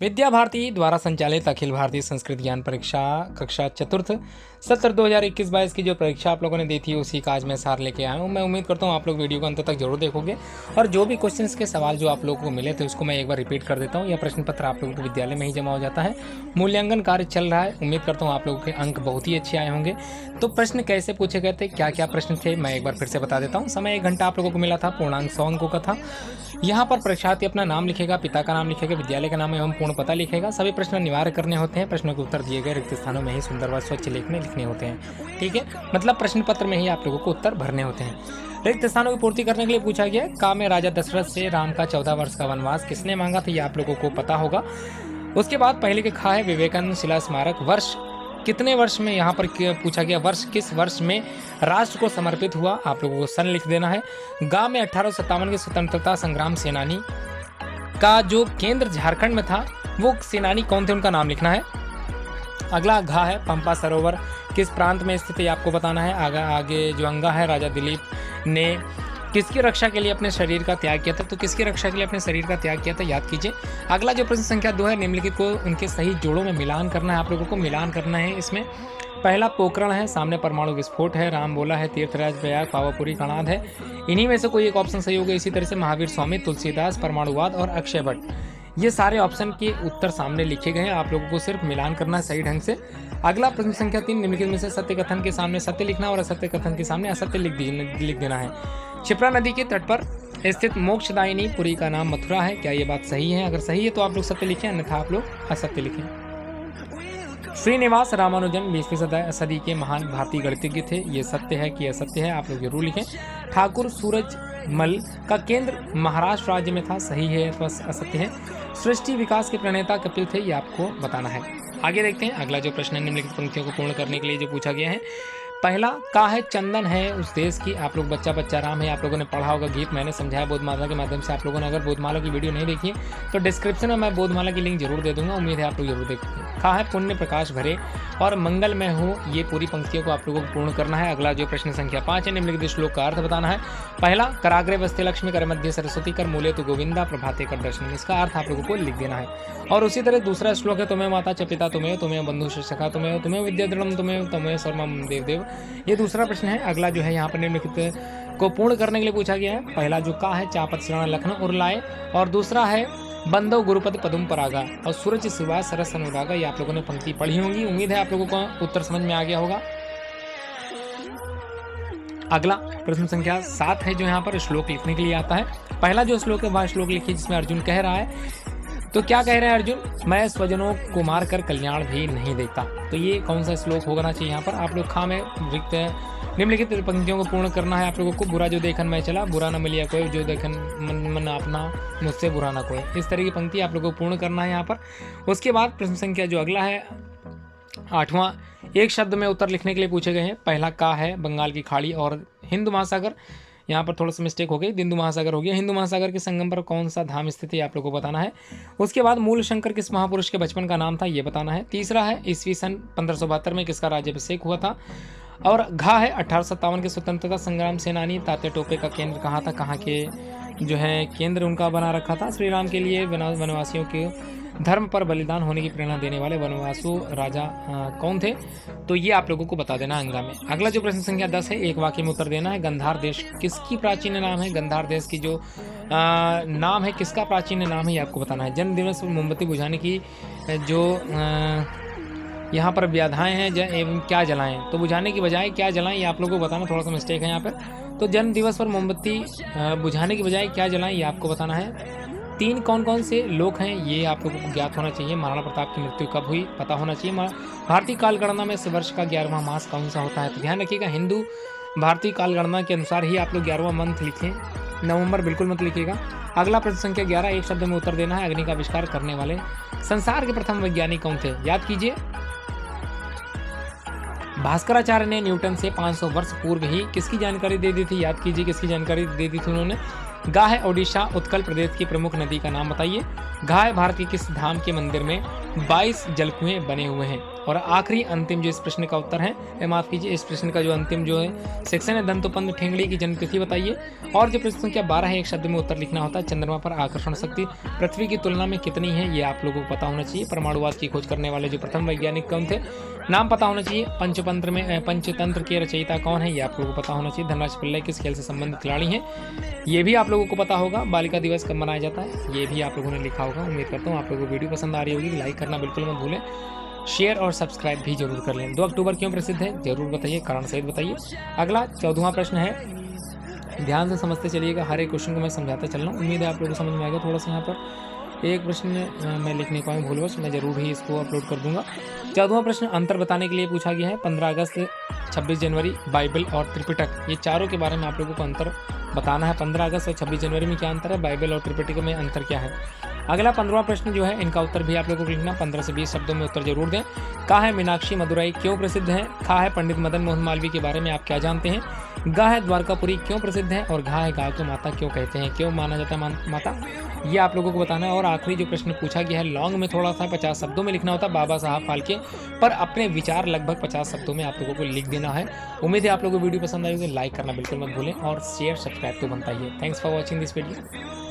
विद्या भारती द्वारा संचालित अखिल भारतीय संस्कृत ज्ञान परीक्षा कक्षा चतुर्थ सत्र 2021-22 की जो परीक्षा आप लोगों ने दी थी उसी का आज मैं सार लेके आया हूँ। मैं उम्मीद करता हूँ आप लोग वीडियो को अंत तक जरूर देखोगे और जो भी क्वेश्चंस के सवाल जो आप लोगों को मिले थे उसको मैं एक बार रिपीट कर देता हूँ। यह प्रश्न पत्र आप लोगों के विद्यालय में ही जमा हो जाता है, मूल्यांकन कार्य चल रहा है। उम्मीद करता हूँ आप लोगों के अंक बहुत ही अच्छे आए होंगे। तो प्रश्न कैसे पूछे गए थे, क्या क्या प्रश्न थे, मैं एक बार फिर से बता देता हूँ। समय 1 घंटा आप लोगों को मिला था, पूर्णांक 100 अंकों का था। यहाँ पर परीक्षार्थी अपना नाम लिखेगा, पिता का नाम लिखेगा, विद्यालय का नाम एवं पूर्ण पता लिखेगा। सभी प्रश्न अनिवार्य करने होते हैं। प्रश्नों के उत्तर दिए गए रिक्त स्थानों में ही सुंदर व स्वच्छ लेख में लिखने होते हैं। ठीक है, मतलब प्रश्न पत्र में ही आप लोगों को उत्तर भरने होते हैं। रिक्त स्थानों की पूर्ति करने के लिए पूछा गया, का में राजा दशरथ से राम का 14 वर्ष का वनवास किसने मांगा था, ये आप लोगों को पता होगा। उसके बाद पहले के खा है विवेकानंद शिला स्मारक वर्ष कितने वर्ष में, यहाँ पर पूछा गया वर्ष किस वर्ष में राष्ट्र को समर्पित हुआ, आप लोगों को सन लिख देना है। गांव में 1857 के स्वतंत्रता संग्राम सेनानी का जो केंद्र झारखंड में था वो सेनानी कौन थे, उनका नाम लिखना है। अगला घा है पंपा सरोवर किस प्रांत में स्थित है, आपको बताना है। आगे जो अंगा है, राजा दिलीप ने किसकी रक्षा के लिए अपने शरीर का त्याग किया था, तो किसकी रक्षा के लिए अपने शरीर का त्याग किया था, याद कीजिए। अगला जो प्रश्न संख्या 2 है, निम्नलिखित को उनके सही जोड़ों में मिलान करना है। आप लोगों को मिलान करना है। इसमें पहला पोकरण है, सामने परमाणु विस्फोट है, राम बोला है, तीर्थराज प्रयाग, पावापुरी कणाद है। इन्हीं में से कोई एक ऑप्शन सही होगा। इसी तरह से महावीर स्वामी, तुलसीदास, परमाणुवाद और अक्षय भट्ट, ये सारे ऑप्शन के उत्तर सामने लिखे गए हैं। आप लोगों को सिर्फ मिलान करना है सही ढंग से। अगला प्रश्न संख्या 3, निम्नलिखित में से सत्य कथन के सामने सत्य लिखना और असत्य कथन के सामने असत्य लिख देना है। क्षिप्रा नदी के तट पर स्थित मोक्षदायिनी पुरी का नाम मथुरा है, क्या ये बात सही है? अगर सही है तो आप लोग सत्य लिखें, अन्यथा आप लोग असत्य लिखें। श्रीनिवास रामानुजन 20वीं सदी के महान भारतीय गणितज्ञ थे, ये सत्य है कि असत्य है, आप लोग जरूर लिखें। ठाकुर सूरजमल का केंद्र महाराष्ट्र राज्य में था, सही है अथवा असत्य है। सृष्टि विकास के प्रणेता कपिल थे, ये आपको बताना है। आगे देखते हैं अगला जो प्रश्न है, निम्नलिखित पंक्तियों को पूर्ण करने के लिए जो पूछा गया है। पहला का है चंदन है उस देश की, आप लोग बच्चा बच्चा राम है, आप लोगों ने पढ़ा होगा गीत, मैंने समझाया बोधमाला के माध्यम से। आप लोगों ने अगर बोधमाला की वीडियो नहीं देखी है तो डिस्क्रिप्शन में मैं बोधमाला की लिंक जरूर दे दूंगा, उम्मीद है आप लोग जरूर देखेंगे। का है पुण्य प्रकाश भरे और मंगलमय हो, ये पूरी पंक्तियों को आप लोगों को पूर्ण करना है। अगला जो प्रश्न संख्या 5 है, निम्नलिखित श्लोक का अर्थ बताना है। पहला कराग्रे वस्ते लक्ष्मी, कर मध्य सरस्वती, कर मूले तु गोविंदा, प्रभाते कर दर्शन, इसका अर्थ आप लोगों को लिख देना है। और उसी तरह दूसरा श्लोक है, तुम्हें माता च पिता तुम्हें, तुम्हें बंधु सखा तुम्हें, तुम्हें विद्या दृढ़ तुम्हें, तुम्हें सर्वम देव देव, ये दूसरा प्रश्न है। अगला जो है यहाँ पर निम्नलिखित को पूर्ण करने के लिए पूछा गया है। पहला जो का है चापत श्रवण लखनऊ उर्लाए और दूसरा है बंदव गुरुपद पदुम परागा और सूरज सिवा सरस अनुरागा, ये आप लोगों ने पंक्ति पढ़ी होंगी, उम्मीद है आप लोगों को उत्तर समझ में आ गया होगा। अगला प्रश्न संख्या 7 है जो यहाँ पर श्लोक लिखने के लिए आता है। पहला जो श्लोक है वह श्लोक लिखिए जिसमें अर्जुन कह रहा है, तो क्या कह रहे हैं अर्जुन, मैं स्वजनों को मार कर कल्याण भी नहीं देखता, तो ये कौन सा श्लोक होना चाहिए यहाँ पर। आप लोग खा में निम्नलिखित पंक्तियों को पूर्ण करना है। आप लोगों को बुरा जो देखन मैं चला, बुरा न मिलिया कोई, जो देखन मन अपना, मुझसे बुरा ना कोई, इस तरह की पंक्ति आप लोगों को पूर्ण करना है यहाँ पर। उसके बाद प्रश्न संख्या जो अगला है 8वां, एक शब्द में उत्तर लिखने के लिए पूछे गए हैं। पहला का है बंगाल की खाड़ी और हिंद महासागर, यहाँ पर थोड़ा सा मिस्टेक हो गई, हिंदू महासागर हो गया। हिंदू महासागर के संगम पर कौन सा धाम स्थित है, आप लोगों को बताना है। उसके बाद मूल शंकर किस महापुरुष के बचपन का नाम था, ये बताना है। तीसरा है ईस्वी सन 1572 में किसका राज्याभिषेक हुआ था। और घा है 1857 के स्वतंत्रता संग्राम सेनानी तात्या टोपे का केंद्र कहाँ था, कहाँ के जो है केंद्र उनका बना रखा था। श्री राम के लिए वनवासियों के धर्म पर बलिदान होने की प्रेरणा देने वाले वनवासु राजा कौन थे, तो ये आप लोगों को बता देना अंगा में। अगला जो प्रश्न संख्या 10 है, एक वाक्य में उत्तर देना है। गंधार देश किसकी प्राचीन नाम है, गंधार देश की जो नाम है किसका प्राचीन नाम है, ये आपको बताना है। जन्म दिवस पर मोमबत्ती बुझाने की जो यहाँ पर व्याधाएं हैं एवं क्या जलाएं, तो बुझाने की बजाय क्या जलाएं, ये आप लोगों को बताना, थोड़ा सा मिस्टेक है यहाँ पर। तो जन्म दिवस पर मोमबत्ती बुझाने की बजाय क्या जलाएं, ये आपको बताना है। 3 कौन कौन से लोक हैं, ये आप लोगों को ज्ञात होना चाहिए। महाराणा प्रताप की मृत्यु कब हुई, पता होना चाहिए। भारतीय कालगणना में इस वर्ष का 11वां मास कौन सा होता है, तो ध्यान रखिएगा हिंदू भारतीय कालगणना के अनुसार ही आप लोग 11वां मंथ लिखें, नवंबर बिल्कुल मत लिखिएगा। अगला प्रश्न संख्या 11, एक शब्द में उत्तर देना है। अग्नि का आविष्कार करने वाले संसार के प्रथम वैज्ञानिक कौन थे, याद कीजिए। भास्कराचार्य ने न्यूटन से 500 वर्ष पूर्व ही किसकी जानकारी दे दी थी, याद कीजिए किसकी जानकारी दे दी थी उन्होंने, गा है ओडिशा उत्कल प्रदेश की प्रमुख नदी का नाम बताइए। घा है भारत के किस धाम के मंदिर में 22 जलकुएं बने हुए हैं। और आखिरी अंतिम जो इस प्रश्न का उत्तर है, माफ कीजिए, इस प्रश्न का जो अंतिम जो है सेक्शन है, दंतोपंत ठेंगड़ी की जन्मतिथि बताइए। और जो प्रश्न संख्या 12 है, एक शब्द में उत्तर लिखना होता है। चंद्रमा पर आकर्षण शक्ति पृथ्वी की तुलना में कितनी है, ये आप लोगों को पता होना चाहिए। परमाणुवाद की खोज करने वाले जो प्रथम वैज्ञानिक कौन थे, नाम पता होना चाहिए। पंचतंत्र के रचयिता कौन है, ये आप लोगों को पता होना चाहिए। धनराज पिल्लई किस खेल से संबंधित खिलाड़ी हैं, ये भी आप लोगों को पता होगा। बालिका दिवस कब मनाया जाता है, ये भी आप लोगों ने लिखा होगा। उम्मीद करता हूँ आप लोगों को वीडियो पसंद आ रही होगी। लाइक करना बिल्कुल मत भूलें, शेयर और सब्सक्राइब भी जरूर कर लें। 2 अक्टूबर क्यों प्रसिद्ध है, जरूर बताइए, कारण सहित बताइए। अगला 14वां प्रश्न है, ध्यान से समझते चलिएगा, हर एक क्वेश्चन को मैं समझाता चल रहा हूँ। उम्मीद है आप लोगों को समझ में आएगा। थोड़ा सा यहाँ पर एक प्रश्न मैं लिख नहीं पाऊँ भूलवश, मैं जरूर ही इसको अपलोड कर दूंगा। 14वां प्रश्न अंतर बताने के लिए पूछा गया है। 15 अगस्त, 26 जनवरी, बाइबल और त्रिपिटक, ये चारों के बारे में आप लोगों को अंतर बताना है। 15 अगस्त और 26 जनवरी में क्या अंतर है, बाइबल और त्रिपिटक में अंतर क्या है। अगला 15वां प्रश्न जो है, इनका उत्तर भी आप लोगों को लिखना, 15 से 20 शब्दों में उत्तर जरूर दें। का है मीनाक्षी मदुराई क्यों प्रसिद्ध है। खा है पंडित मदन मोहन मालवीय के बारे में आप क्या जानते हैं। गा है द्वारकापुरी क्यों प्रसिद्ध है। और घा है गाय को माता क्यों कहते हैं, क्यों माना जाता है माता, ये आप लोगों को बताना है। और आखिरी जो प्रश्न पूछा गया है, लॉन्ग में थोड़ा सा 50 शब्दों में लिखना होता है। बाबा साहब फाल्के पर अपने विचार लगभग 50 शब्दों में आप लोगों को लिख देना है। उम्मीद है आप लोगों को वीडियो पसंद आई होगी। लाइक करना बिल्कुल मत भूलें और शेयर सब्सक्राइब तो बनता ही है। Thanks for watching this video.